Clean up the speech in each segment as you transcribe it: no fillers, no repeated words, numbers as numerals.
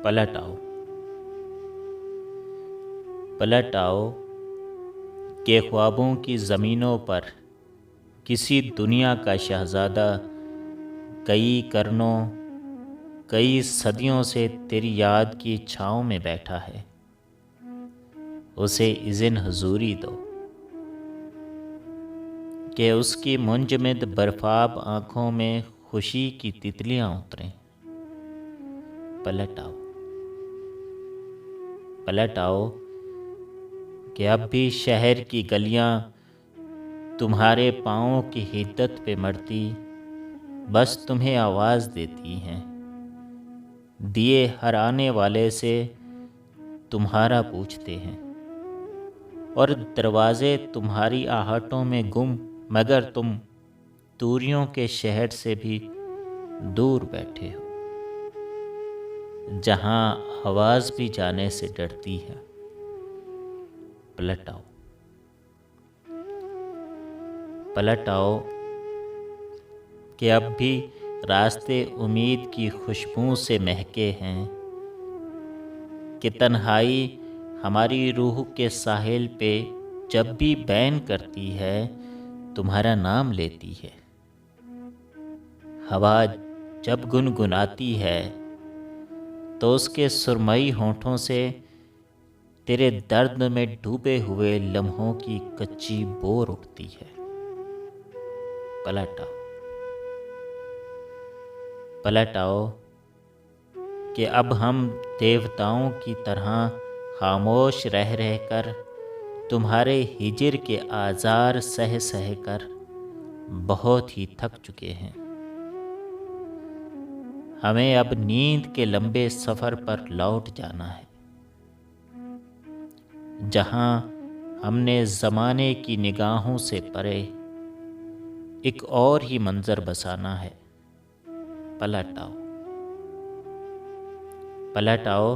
پلٹ آؤ، پلٹ آؤ کہ خوابوں کی زمینوں پر کسی دنیا کا شہزادہ کئی قرنوں کئی صدیوں سے تیری یاد کی چھاؤں میں بیٹھا ہے۔ اسے اذن حضوری دو کہ اس کی منجمد برفاب آنکھوں میں خوشی کی تتلیاں اتریں۔ پلٹ آؤ، پلٹ آؤ کہ اب بھی شہر کی گلیاں تمہارے پاؤں کی حدت پہ مرتی بس تمہیں آواز دیتی ہیں۔ دیے ہر آنے والے سے تمہارا پوچھتے ہیں، اور دروازے تمہاری آہٹوں میں گم، مگر تم توریوں کے شہر سے بھی دور بیٹھے ہو، جہاں آواز بھی جانے سے ڈرتی ہے۔ پلٹ آؤ، پلٹ آؤ کہ اب بھی راستے امید کی خوشبو سے مہکے ہیں، کہ تنہائی ہماری روح کے ساحل پہ جب بھی بین کرتی ہے تمہارا نام لیتی ہے۔ ہوا جب گنگناتی ہے تو اس کے سرمئی ہونٹوں سے تیرے درد میں ڈوبے ہوئے لمحوں کی کچی بور اٹھتی ہے۔ پلٹ آؤ، پلٹ آؤ کہ اب ہم دیوتاؤں کی طرح خاموش رہ رہ کر تمہارے ہجر کے آزار سہ سہ کر بہت ہی تھک چکے ہیں۔ ہمیں اب نیند کے لمبے سفر پر لوٹ جانا ہے، جہاں ہم نے زمانے کی نگاہوں سے پرے ایک اور ہی منظر بسانا ہے۔ پلٹ آؤ، پلٹ آؤ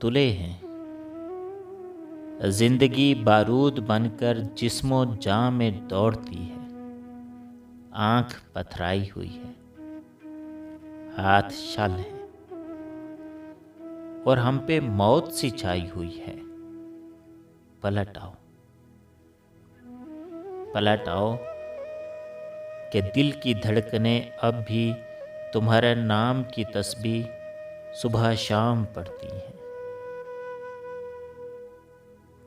تلے ہیں۔ زندگی بارود بن کر جسم و جاں میں دوڑتی ہے، آنکھ پتھرائی ہوئی ہے، ہاتھ شل ہے، اور ہم پہ موت سی چھائی ہوئی ہے۔ پلٹ آؤ، پلٹ آؤ کہ دل کی دھڑکنیں اب بھی تمہارے نام کی تسبیح صبح شام پڑھتی ہیں،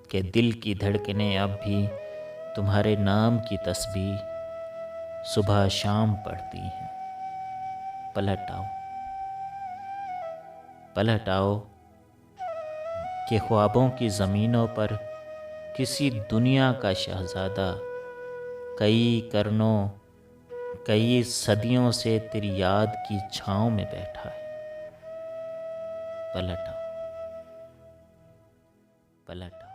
کہ دل کی دھڑکنیں اب بھی تمہارے نام کی تسبیح صبح شام پڑھتی ہیں۔ پلٹ آؤ، پلٹ آؤ کہ خوابوں کی زمینوں پر کسی دنیا کا شہزادہ کئی قرنوں کئی صدیوں سے تیری یاد کی چھاؤں میں بیٹھا ہے۔ پلٹ آؤ، پلٹ آؤ۔